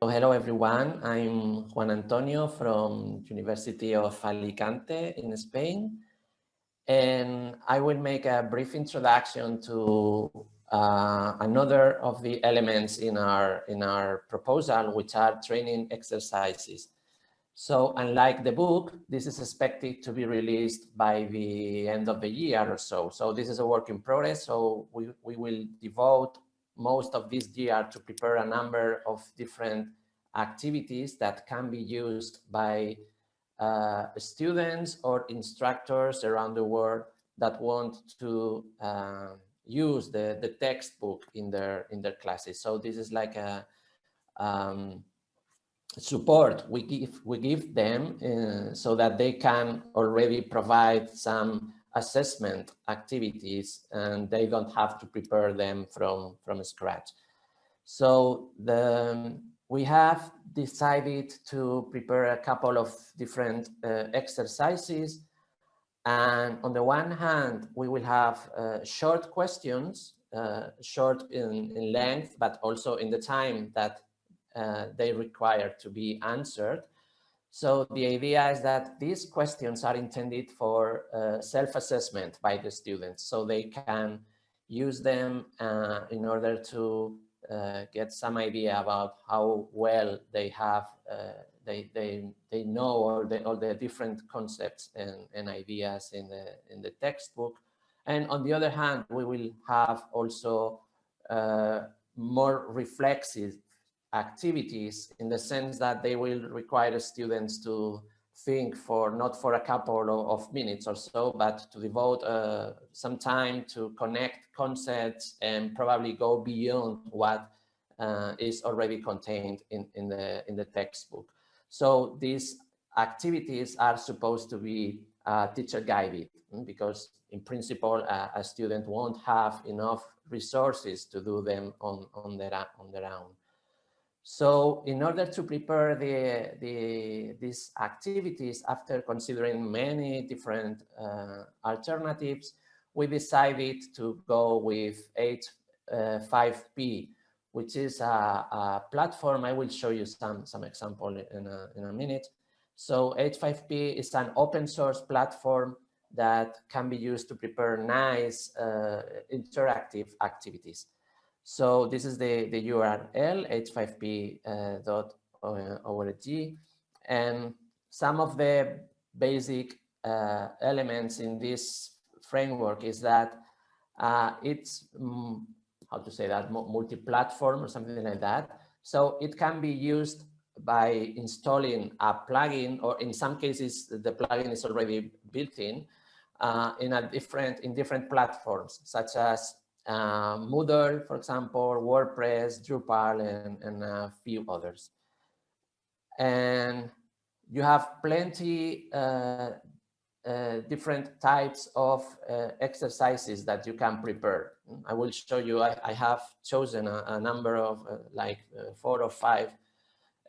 Hello everyone, I'm Juan Antonio from University of Alicante in Spain, and I will make a brief introduction to another of the elements in our proposal, which are training exercises. So unlike the book, this is expected to be released by the end of the year or so. So this is a work in progress, so we will devote most of this year to prepare a number of different activities that can be used by students or instructors around the world that want to use the textbook in their classes. So this is like a support we give them so that they can already provide some assessment activities and they don't have to prepare them from scratch. So we have decided to prepare a couple of different exercises, and on the one hand we will have short questions, short in length but also in the time that they require to be answered. So the idea is that these questions are intended for self-assessment by the students, so they can use them in order to get some idea about how well they have, they know all the different concepts and ideas in the textbook. And on the other hand, we will have also more reflexive activities, in the sense that they will require students to think not for a couple of minutes or so, but to devote some time to connect concepts and probably go beyond what is already contained in the textbook. So these activities are supposed to be teacher guided, because in principle a student won't have enough resources to do them on their own. So in order to prepare these activities, after considering many different alternatives, we decided to go with H5P, which is a platform. I will show you some example in a minute. So H5P is an open source platform that can be used to prepare nice interactive activities. So this is the URL, h5p.org, and some of the basic elements in this framework is that it's, how to say that, multi-platform or something like that. So it can be used by installing a plugin, or in some cases the plugin is already built in different platforms, such as Moodle, for example, WordPress, Drupal, and a few others. And you have plenty different types of exercises that you can prepare. I will show you. I have chosen a number of 4 or 5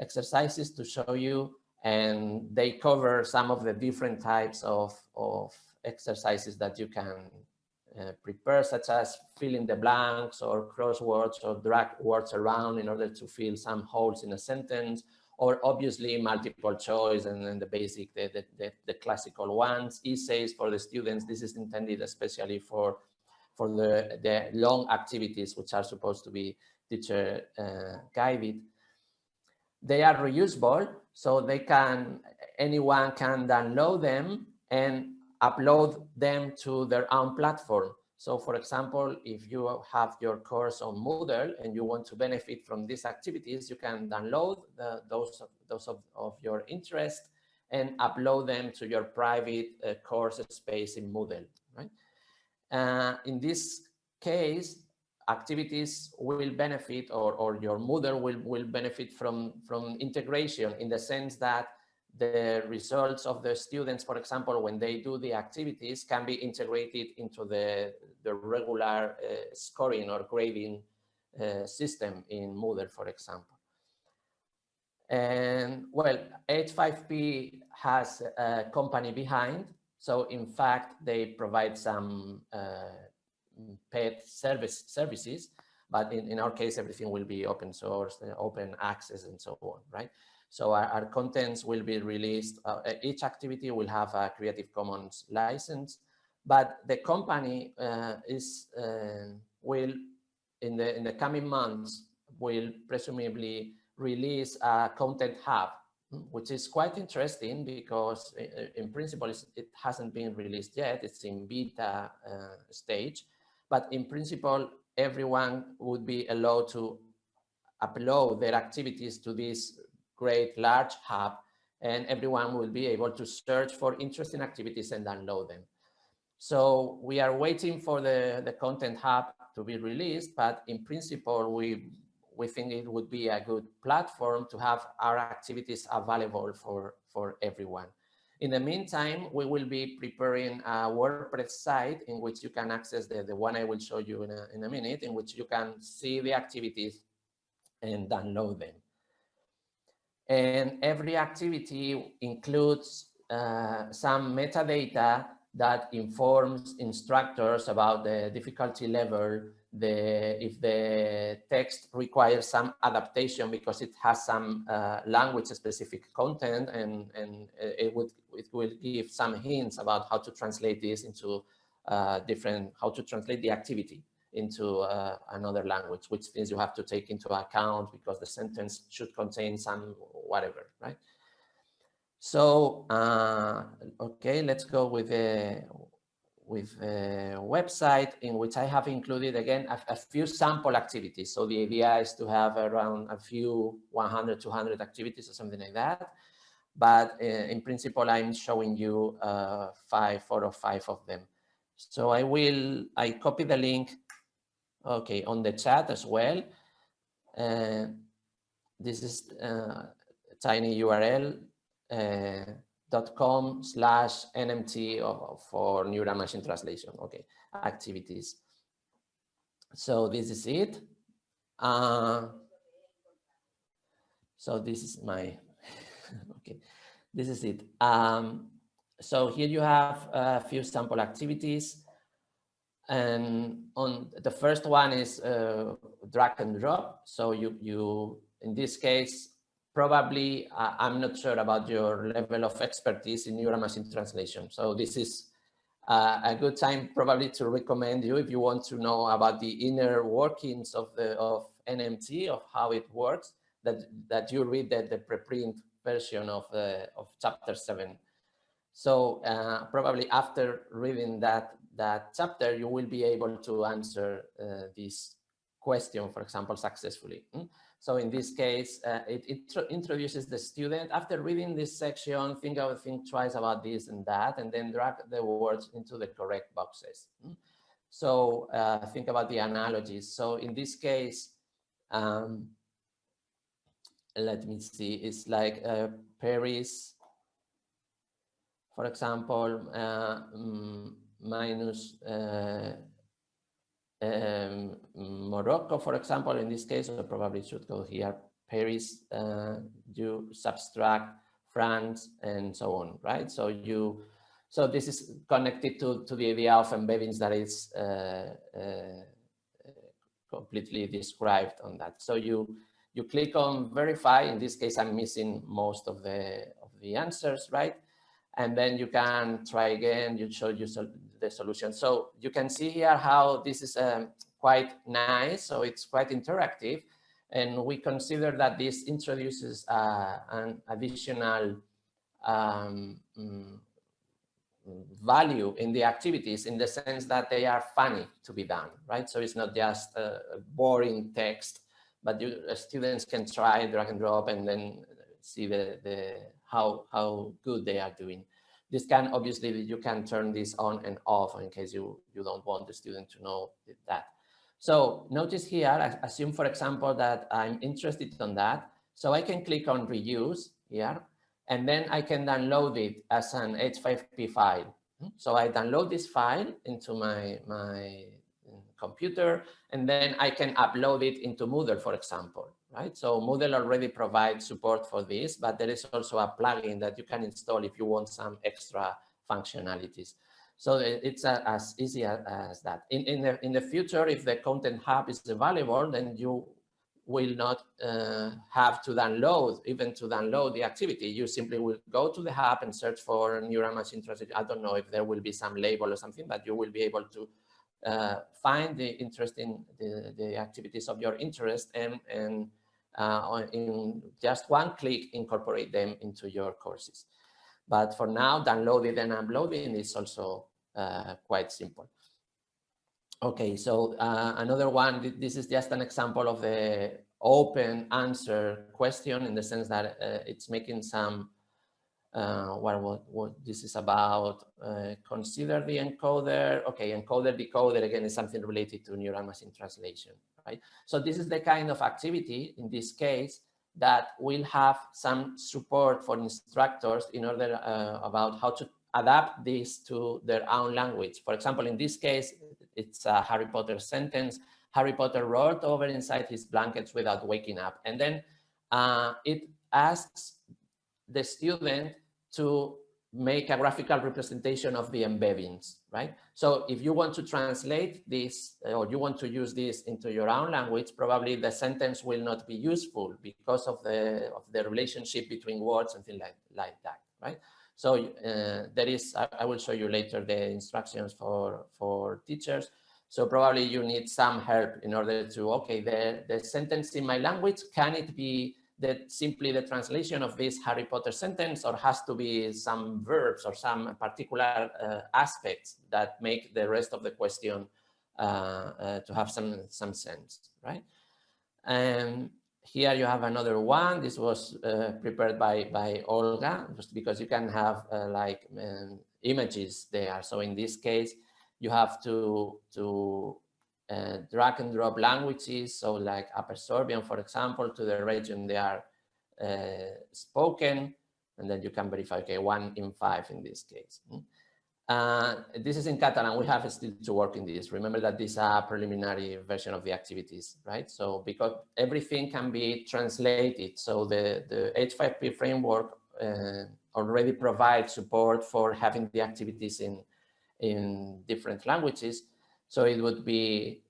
exercises to show you, and they cover some of the different types of exercises that you can prepare, such as fill in the blanks or crosswords or drag words around in order to fill some holes in a sentence, or obviously multiple choice and the basic, the classical ones, essays for the students. This is intended especially for the long activities, which are supposed to be teacher guided. They are reusable, so anyone can download them and upload them to their own platform. So for example, if you have your course on Moodle and you want to benefit from these activities, you can download those of your interest and upload them to your private course space in Moodle, right? In this case, activities will benefit, or your Moodle will benefit from integration, in the sense that the results of the students, for example, when they do the activities, can be integrated into the regular scoring or grading system in Moodle, for example. And well, H5P has a company behind, so in fact they provide some paid services, But in our case, everything will be open source, open access, and so on, right? So our contents will be released. Each activity will have a Creative Commons license, but the company will, in the coming months, will presumably release a content hub, which is quite interesting because in principle it hasn't been released yet. It's in beta stage, but in principle, everyone would be allowed to upload their activities to this great large hub, and everyone will be able to search for interesting activities and download them. So we are waiting for the content hub to be released, but in principle, we think it would be a good platform to have our activities available for everyone. In the meantime, we will be preparing a WordPress site in which you can access the one I will show you in a minute, in which you can see the activities and download them. And every activity includes some metadata that informs instructors about the difficulty level, if the text requires some adaptation because it has some language-specific content, and it will give some hints about how to translate this into how to translate the activity into another language, which things you have to take into account because the sentence should contain some whatever, right? So, okay, let's go with the website, in which I have included, again, a few sample activities. So the idea is to have around a few 100, 200 activities or something like that. But in principle, I'm showing you 4 or 5 of them. So I copy the link, okay, on the chat as well. This is tiny URL. .com/nmt for neural machine translation. Okay, activities. So this is it. So this is my, okay, this is it. So here you have a few sample activities. And on the first one is drag and drop. So you in this case, probably, I'm not sure about your level of expertise in neural machine translation. So this is a good time probably to recommend you, if you want to know about the inner workings of NMT, of how it works, that you read the preprint version of chapter 7. So probably after reading that chapter, you will be able to answer this question, for example, successfully. So in this case, it introduces the student. After reading this section, think twice about this and that, and then drag the words into the correct boxes. So think about the analogies. So in this case, let me see, it's like Paris, for example, minus Morocco, for example, in this case, I probably should go here, Paris, you subtract France, and so on, right? So this is connected to the idea of embeddings that is completely described on that. So you click on verify. In this case, I'm missing most of the answers, right? And then you can try again. You show you the solution. So you can see here how this is quite nice. So it's quite interactive. And we consider that this introduces an additional value in the activities, in the sense that they are funny to be done, right? So it's not just a boring text, but students can try drag and drop and then see how good they are doing. This can, obviously, you can turn this on and off in case you don't want the student to know that. So notice here, assume, for example, that I'm interested in that. So I can click on reuse here, and then I can download it as an H5P file. So I download this file into my computer, and then I can upload it into Moodle, for example, right? So Moodle already provides support for this, but there is also a plugin that you can install if you want some extra functionalities. So it's as easy as that. In the future, if the Content Hub is available, then you will not have to download the activity. You simply will go to the hub and search for neural machine translation. I don't know if there will be some label or something, but you will be able to find the interest in the activities of your interest, and in just one click incorporate them into your courses. But for now, downloading and uploading is also quite simple. Okay, so another one, this is just an example of the open answer question, in the sense that it's making some, what this is about, consider the encoder. Okay, encoder, decoder, again, is something related to neural machine translation, right? So this is the kind of activity, in this case, that will have some support for instructors in order about how to adapt this to their own language. For example, in this case, it's a Harry Potter sentence. Harry Potter rolled over inside his blankets without waking up. And then it asks the student to make a graphical representation of the embeddings, right? So if you want to translate this, or you want to use this into your own language, probably the sentence will not be useful because of the relationship between words and things like that, right? So there is, I will show you later the instructions for teachers. So probably you need some help in order to, okay, the sentence in my language, can it be simply the translation of this Harry Potter sentence, or has to be some verbs or some particular aspects that make the rest of the question to have some sense, right? And here you have another one. This was prepared by Olga, just because you can have images there. So in this case, you have to drag and drop languages. So like Upper Sorbian, for example, to the region they are spoken, and then you can verify, okay, 1 in 5 in this case. This is in Catalan. We have still to work in this. Remember that this is a preliminary version of the activities, right? So because everything can be translated, so the H5P framework already provides support for having the activities in different languages. So it would be,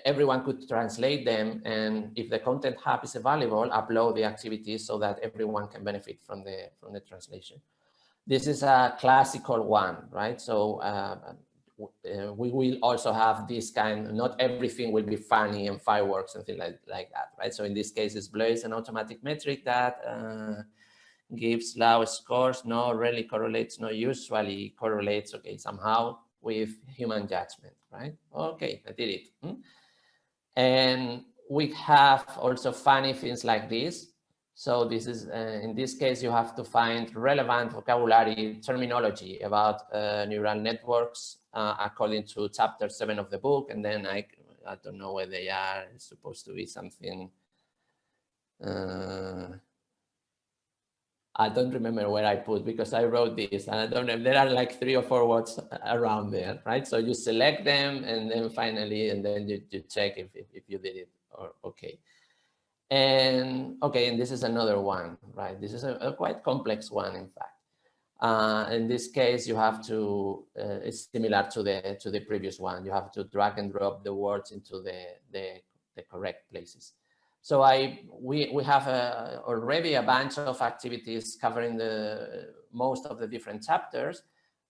everyone could translate them, and if the Content Hub is available, upload the activities so that everyone can benefit from the translation. This is a classical one, right? So we will also have this kind, not everything will be funny and fireworks and things like that, right? So in this case, it's Blur is an automatic metric that gives low scores, no really correlates, no usually correlates, okay, somehow with human judgment, right? Okay, I did it. And we have also funny things like this. So this is, in this case, you have to find relevant vocabulary terminology about neural networks according to chapter 7 of the book. And then I don't know where they are. It's supposed to be something. I don't remember where I put, because I wrote this and I don't know, there are like 3 or 4 words around there, right? So you select them and then finally, and then you check if you did it or okay. And okay, and this is another one, right? This is a quite complex one, in fact. In this case, you have to, it's similar to the previous one. You have to drag and drop the words into the correct places. So we have already a bunch of activities covering most of the different chapters,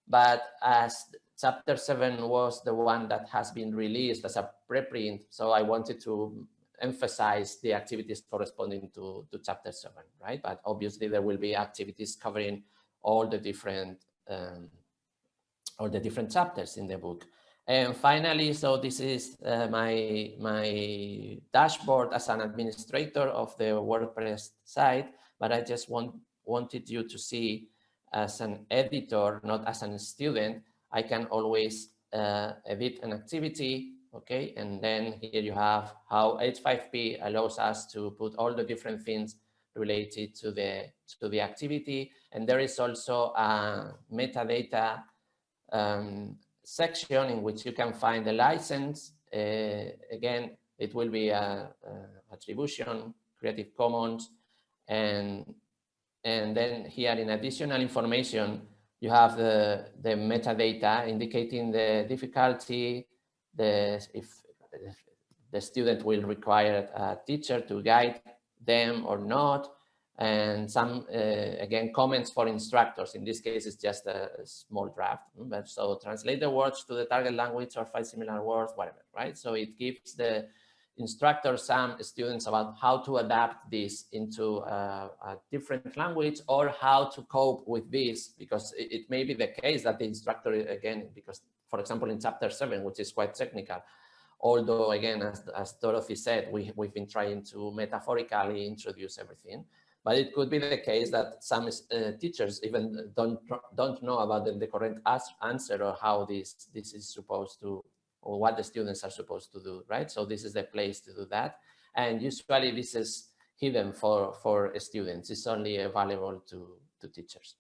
but as chapter 7 was the one that has been released as a preprint, so I wanted to emphasize the activities corresponding to chapter 7, right? But obviously there will be activities covering all the different chapters in the book. And finally, so this is my dashboard as an administrator of the WordPress site, but I just wanted you to see as an editor, not as a student. I can always edit an activity, okay? And then here you have how H5P allows us to put all the different things related to the activity. And there is also a metadata section in which you can find the license. Again, it will be attribution, Creative Commons, and then here in additional information, You have the metadata indicating the difficulty, if the student will require a teacher to guide them or not, and some, again, comments for instructors. In this case, it's just a small draft. But so translate the words to the target language or find similar words, whatever, right? So it gives the instructor some students about how to adapt this into a different language, or how to cope with this, because it may be the case that the instructor, again, because, for example, in chapter 7, which is quite technical, although, again, as Dorothy said, we've been trying to metaphorically introduce everything. But it could be the case that some teachers even don't know about the correct answer, or how this is supposed to, or what the students are supposed to do, right? So this is the place to do that. And usually this is hidden for students. It's only available to teachers.